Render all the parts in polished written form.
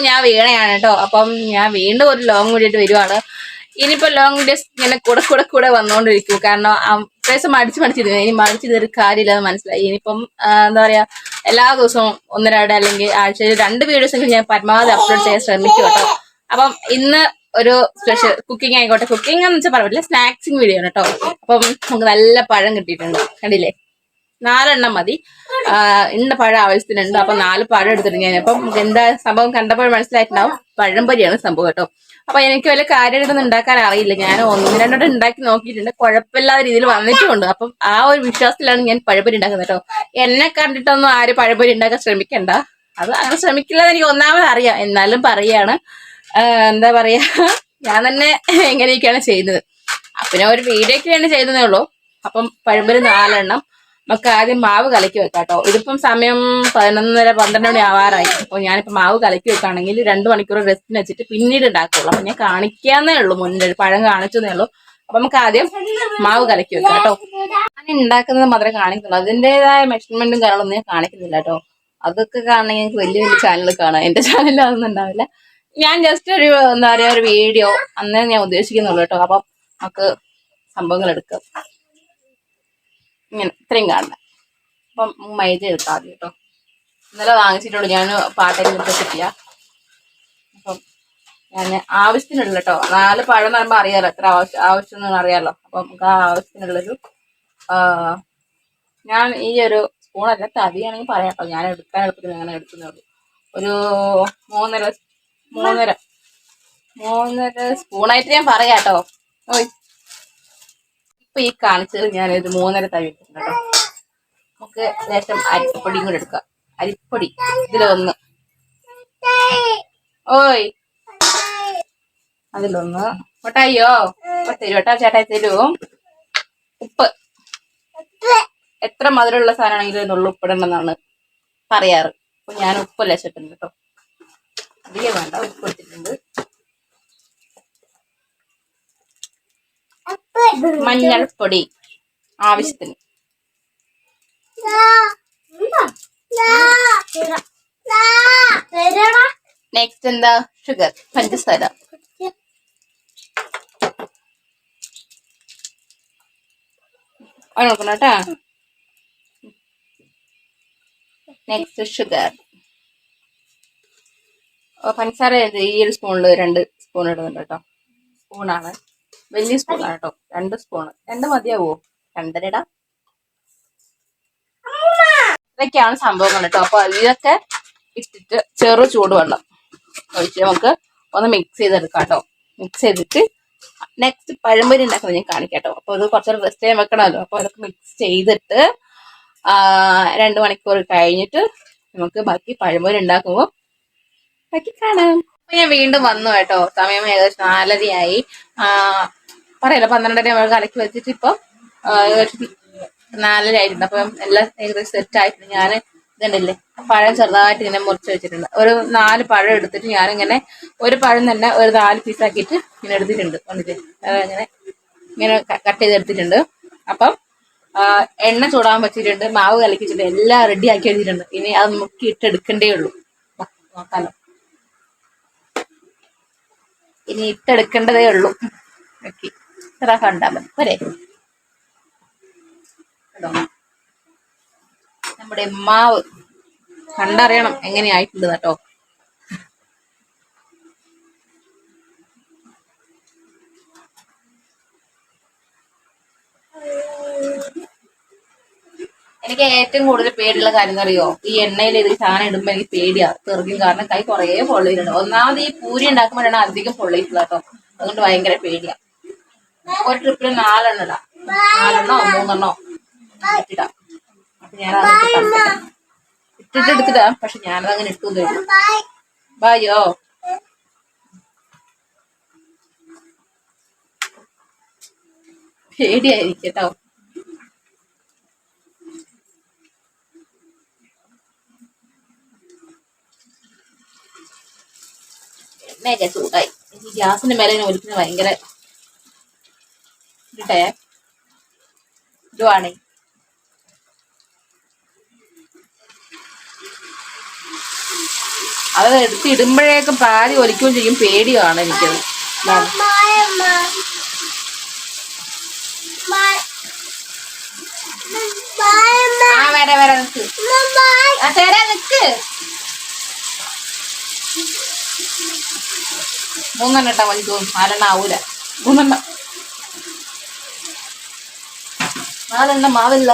ഞാൻ വീണയാണ് കേട്ടോ. അപ്പം ഞാൻ വീണ്ടും ഒരു ലോങ് വീഡിയോ വരുവാണ്. ഇനിയിപ്പോ ലോങ് വീഡിയോസ് ഇങ്ങനെ കൂടെ വന്നുകൊണ്ടിരിക്കും. കാരണം അത്യാവശ്യം മടിച്ചിരുന്നു. ഇനി മടിച്ചിതൊരു കാര്യമില്ലെന്ന് മനസ്സിലായി. ഇനിയിപ്പം എന്താ പറയാ, എല്ലാ ദിവസവും 1-2 അല്ലെങ്കിൽ ആഴ്ചയിൽ 2 വീഡിയോസ് എങ്കിലും ഞാൻ പരമാവധി അപ്ലോഡ് ചെയ്യാൻ ശ്രമിക്കും കേട്ടോ. അപ്പം ഇന്ന് ഒരു സ്പെഷ്യൽ കുക്കിംഗ് ആയിക്കോട്ടെ. കുക്കിംഗ് എന്ന് വെച്ചാൽ പറയില്ല, സ്നാക്സിങ് വീഡിയോ ആണ് കേട്ടോ. അപ്പം നമുക്ക് നല്ല പഴം കിട്ടിയിട്ടുണ്ട്, കണ്ടില്ലേ? 4 എണ്ണം മതി. ഇന്ന പഴം ആവശ്യത്തിനുണ്ട്. അപ്പൊ 4 പഴം എടുത്തിട്ട് ഞാൻ അപ്പം എന്താ സംഭവം കണ്ടപ്പോൾ മനസ്സിലായിട്ടുണ്ടാവും, പഴംപൊരിയാണ് സംഭവം കേട്ടോ. അപ്പൊ എനിക്ക് വലിയ കാര്യമായിട്ടൊന്നും ഉണ്ടാക്കാൻ അറിയില്ല. ഞാൻ 1-2 ഉണ്ടാക്കി നോക്കിയിട്ടുണ്ട്, കുഴപ്പമില്ലാത്ത രീതിയിൽ വന്നിട്ടുമുണ്ട്. അപ്പം ആ ഒരു വിശ്വാസത്തിലാണ് ഞാൻ പഴംപൊരി ഉണ്ടാക്കുന്നത് കേട്ടോ. എന്നെ കണ്ടിട്ടൊന്നും ആരും പഴംപൊരി ഉണ്ടാക്കാൻ ശ്രമിക്കണ്ട. അത് അങ്ങനെ ശ്രമിക്കില്ലെന്ന് എനിക്ക് ഒന്നാമത് അറിയാം. എന്നാലും പറയാണ്, എന്താ പറയാ, ഞാൻ തന്നെ എങ്ങനെയൊക്കെയാണ് ചെയ്യുന്നത്. പിന്നെ ഒരു വീഡിയോക്ക് വേണ്ടി ചെയ്തതേ ഉള്ളൂ. അപ്പം പഴംപൊരി 4 എണ്ണം നമുക്ക് ആദ്യം മാവ് കലക്കി വെക്കാം കേട്ടോ. ഇതിപ്പം സമയം 11-12 മണി ആവാറായി. അപ്പോൾ ഞാനിപ്പോ മാവ് കലക്കി വെക്കുകയാണെങ്കിൽ 2 മണിക്കൂർ റെസ്റ്റിന് വെച്ചിട്ട് പിന്നീട് ഉണ്ടാക്കുള്ളൂ. അപ്പൊ ഞാൻ കാണിക്കാന്നേ ഉള്ളൂ, മുന്നിൽ പഴം കാണിച്ചതേ ഉള്ളൂ. അപ്പൊ നമുക്ക് ആദ്യം മാവ് കലക്കി വെക്കാം കേട്ടോ. ഞാൻ ഉണ്ടാക്കുന്നത് മാത്രമേ കാണിക്കുന്നുള്ളൂ, അതിൻ്റെതായ മെഷർമെന്റും കാര്യങ്ങളൊന്നും ഞാൻ കാണിക്കുന്നില്ല കേട്ടോ. അതൊക്കെ കാണണമെങ്കിൽ എനിക്ക് വലിയ ചാനൽ കാണാം. എന്റെ ചാനലിൽ അതൊന്നും ഉണ്ടാവില്ല. ഞാൻ ജസ്റ്റ് ഒരു എന്താ പറയാ, ഒരു വീഡിയോ അന്നേ ഞാൻ ഉദ്ദേശിക്കുന്നുള്ളൂ കേട്ടോ. അപ്പൊ നമുക്ക് സംഭവങ്ങൾ എടുക്കാം. ഇങ്ങനെ ഇത്രയും കാണണം. അപ്പം മൈദ എടുക്കാം ആദ്യം കേട്ടോ. ഇന്നലെ വാങ്ങിച്ചിട്ടുള്ളൂ, ഞാൻ പാട്ടൊക്കെ നിർത്തിട്ടില്ല. അപ്പം ഞാൻ ആവശ്യത്തിനുള്ള കേട്ടോ, 4 പഴം എന്ന് പറയുമ്പോൾ അറിയാലോ എത്ര ആവശ്യം എന്ന് അറിയാലോ. അപ്പം നമുക്ക് ആ ആവശ്യത്തിനുള്ളൊരു ഞാൻ ഈ ഒരു സ്പൂണല്ല, തവിയാണെങ്കിൽ പറയാം കേട്ടോ. ഞാൻ എടുക്കാൻ എളുപ്പത്തിന് അങ്ങനെ എടുക്കുന്നുള്ളൂ. ഒരു 3.5 സ്പൂണായിട്ട് ഞാൻ പറയാം കേട്ടോ. ഇപ്പൊ ഈ കാണിച്ചത് ഞാനൊരു 3.5 തവി ഇട്ടിട്ടുണ്ട് കേട്ടോ. നമുക്ക് ലേശം അരിപ്പൊടിയും കൂടെ എടുക്കാം. അരിപ്പൊടി ഇതിലൊന്ന്, ഓയ് അതിലൊന്ന്. ചേട്ടായിയോ തരൂ കേട്ടോ, ചേട്ടായി തരും. ഉപ്പ്, എത്ര മധുരമുള്ള സാധനമാണെങ്കിലും ഇതിനുള്ള ഉപ്പിടണമെന്നാണ് പറയാറ്. അപ്പൊ ഞാൻ ഉപ്പ് ലേശിട്ടുണ്ട് കേട്ടോ. അധികം വേണ്ട, ഉപ്പ് ഇട്ടിട്ടുണ്ട്. മഞ്ഞൾപ്പൊടി ആവശ്യത്തിന്. നെക്സ്റ്റ് എന്താ, ഷുഗർ, പഞ്ചസാര. നോക്കണം കേട്ടാ. Next sugar. പഞ്ചസാര ഈ ഒരു സ്പൂണിൽ 2 സ്പൂൺ ഇടുന്നുണ്ട് കേട്ടോ. സ്പൂണാണ്, വലിയ സ്പൂണാണ് കേട്ടോ. 2 സ്പൂണ്. 2 മതിയാവോ? 2.5 ഇടാം. ഇതൊക്കെയാണ് സംഭവങ്ങൾ കേട്ടോ. അപ്പൊ ഇതൊക്കെ ഇട്ടിട്ട് ചെറു ചൂടുവെള്ളം ഒഴിച്ച് നമുക്ക് ഒന്ന് മിക്സ് ചെയ്തെടുക്കാം കേട്ടോ. മിക്സ് ചെയ്തിട്ട് നെക്സ്റ്റ് പഴംപൊരി ഉണ്ടാക്കുന്നത് ഞാൻ കാണിക്കാം കേട്ടോ. അപ്പൊ അത് കുറച്ച് റെസ്റ്റ് ചെയ്യാൻ വെക്കണമല്ലോ. അപ്പൊ അതൊക്കെ മിക്സ് ചെയ്തിട്ട് 2 മണിക്കൂർ കഴിഞ്ഞിട്ട് നമുക്ക് ബാക്കി പഴംപൊരി ഉണ്ടാക്കുമ്പോൾ ബാക്കി കാണാം. അപ്പൊ ഞാൻ വീണ്ടും വന്നു കേട്ടോ. സമയം ഏകദേശം 4:30 പറയല്ലോ, 12:30 നമ്മൾ കലക്കി വെച്ചിട്ട് ഇപ്പൊ 4:30 ആയിട്ടുണ്ട്. അപ്പം എല്ലാം ഏകദേശം സെറ്റ് ആയിട്ടുണ്ട്. ഞാൻ ഇതുണ്ടല്ലേ, പഴം ചെറുതായിട്ട് ഇങ്ങനെ മുറിച്ച് വെച്ചിട്ടുണ്ട്. ഒരു 4 പഴം എടുത്തിട്ട് ഞാനിങ്ങനെ ഒരു പഴം തന്നെ ഒരു 4 പീസാക്കിയിട്ട് ഇങ്ങനെ എടുത്തിട്ടുണ്ട്. കണ്ടിട്ട് ഇങ്ങനെ കട്ട് ചെയ്തെടുത്തിട്ടുണ്ട്. അപ്പം എണ്ണ ചൂടാൻ വെച്ചിട്ടുണ്ട്, മാവ് കലക്കിച്ചിട്ടുണ്ട്, എല്ലാം റെഡി ആക്കി എടുത്തിട്ടുണ്ട്. ഇനി അത് മുക്കി ഇട്ടെടുക്കണ്ടേ ഉള്ളൂ. നോക്കാലോ, ഇനി ഇട്ടെടുക്കേണ്ടതേ ഉള്ളൂ. ഓക്കെ, ഇത്ര കണ്ടാൽ മതി പോരെ. നമ്മുടെ മാവ് കണ്ടറിയണം എങ്ങനെയായിട്ടുണ്ട് കേട്ടോ. എനിക്ക് ഏറ്റവും കൂടുതൽ പേടിയുള്ള കാര്യം അറിയോ, ഈ എണ്ണയിൽ ഇത് സാധനം ഇടുമ്പോ എനിക്ക് പേടിയാ, തെറിക്കും. കാരണം കൈ കുറേ പൊള്ളിയിട്ടുണ്ട്. ഒന്നാമത് ഈ പൂരി ഉണ്ടാക്കുമ്പോഴാണ് അധികം പൊള്ളിയിട്ടുള്ള കേട്ടോ. അതുകൊണ്ട് ഭയങ്കര പേടിയാ. ഒരു ട്രിപ്പിൽ 4 എണ്ണം ഇടാം, 4 എണ്ണോ 3 എണ്ണോ ഇട്ടിടാം. അപ്പൊ ഞാനത് ഇട്ടിട്ടെടുത്തിടാം. പക്ഷെ ഞാനത് അങ്ങനെ ഇട്ടു ബായോ. പേടിയായിരിക്കും കേട്ടോ. എണ്ണയൊക്കെ ചൂടായി. എനിക്ക് ഗ്യാസിന്റെ മേലെ ഒരിക്കലും ഭയങ്കര ഇടുവാണേ. അത് എടുത്തിടുമ്പോഴേക്കും പാതി ഒലിക്കുകയും ചെയ്യും, പേടിയാണ് എനിക്കത്. വരെ നിക്ക് നിക്ക് 3 ഇട്ടാ മതി തോന്നും, 4 ആവൂല. 4 മാവില്ല.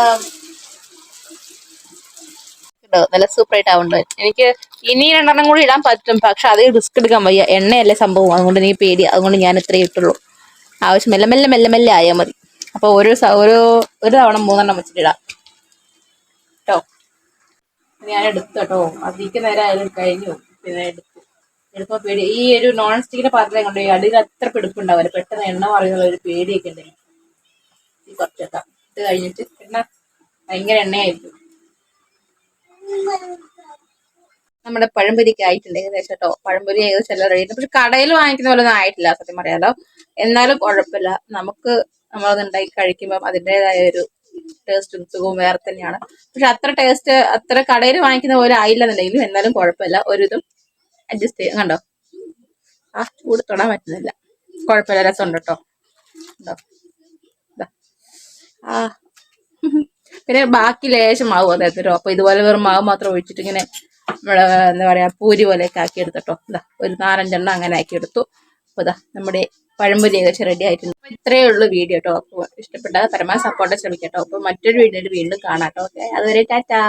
നല്ല സൂപ്പറായിട്ട് ആവുന്നുണ്ട്. എനിക്ക് ഇനി 2 കൂടി ഇടാൻ പറ്റും, പക്ഷെ അത് റിസ്ക് എടുക്കാൻ വയ്യ, എണ്ണയല്ലേ സംഭവം, അതുകൊണ്ട് എനിക്ക് പേടിയാ. അതുകൊണ്ട് ഞാൻ ഇത്രേ ഇട്ടുള്ളൂ. ആവശ്യം മെല്ലെ മെല്ലെ മെല്ലെ മെല്ലെ ആയാൽ മതി. അപ്പൊ ഒരു തവണ 3 വെച്ചിട്ടിടാം കേട്ടോ. ഞാൻ എടുത്തു കേട്ടോ, അതിക്ക് നേരം ആയാലും കഴിഞ്ഞു. പിന്നെ എടുക്കുമ്പോ പേടി. ഈ ഒരു നോൺ സ്റ്റിക്കിന്റെ പാത്രം കൊണ്ട് അടിയിൽ അത്ര പിടിപ്പുണ്ടാവില്ല, പെട്ടെന്ന് എണ്ണ പറയുന്നുള്ള ഒരു പേടിയൊക്കെ ഉണ്ട്. കുറച്ചേക്കാം, ഇത് കഴിഞ്ഞിട്ട് എണ്ണ ഭയങ്കര എണ്ണയായിരിക്കും. നമ്മുടെ പഴംപൊരിക്ക് ആയിട്ടുണ്ട് ഏകദേശം കേട്ടോ. പഴംപൊരി ഏകദേശം എല്ലാം റെഡി. പക്ഷെ കടയിൽ വാങ്ങിക്കുന്ന പോലെ ഒന്നും ആയിട്ടില്ല സത്യം പറയാലോ. എന്നാലും കുഴപ്പമില്ല, നമുക്ക് നമ്മളത് ഉണ്ടാക്കി കഴിക്കുമ്പോൾ അതിൻ്റെതായ ഒരു ടേസ്റ്റും സുഖവും വേറെ തന്നെയാണ്. പക്ഷെ അത്ര കടയിൽ വാങ്ങിക്കുന്ന പോലെ ആയില്ലെന്നുണ്ടെങ്കിലും എന്നാലും കുഴപ്പമില്ല, ഒരിതും അഡ്ജസ്റ്റ് ചെയ്യും. കണ്ടോ, ആ ചൂട് തൊടാൻ പറ്റുന്നില്ല, കുഴപ്പമില്ല, രസമുണ്ട് കേട്ടോ. ആ പിന്നെ ബാക്കി ലേശം മാവ് അതായത് അപ്പൊ ഇതുപോലെ വെറും മാവ് മാത്രം ഒഴിച്ചിട്ട് ഇങ്ങനെ നമ്മള് എന്താ പറയാ പൂരി പോലെയൊക്കെ ആക്കി എടുത്തിട്ടോ. ഇതാ ഒരു 4-5 അങ്ങനെ ആക്കി എടുത്തു. അപ്പൊ ഇതാ നമ്മുടെ പഴംപൊരി ഏകദേശം റെഡി ആയിട്ടുണ്ട്. അപ്പൊ ഇത്രയേ ഉള്ളൂ വീഡിയോ കേട്ടോ. അപ്പൊ ഇഷ്ടപ്പെട്ടാൽ പരമാവധി സപ്പോർട്ട് ശ്രമിക്കട്ടോ. അപ്പൊ മറ്റൊരു വീഡിയോയിൽ വീണ്ടും കാണാട്ടോ. ഓക്കെ, അതുവരെ ടാറ്റാ.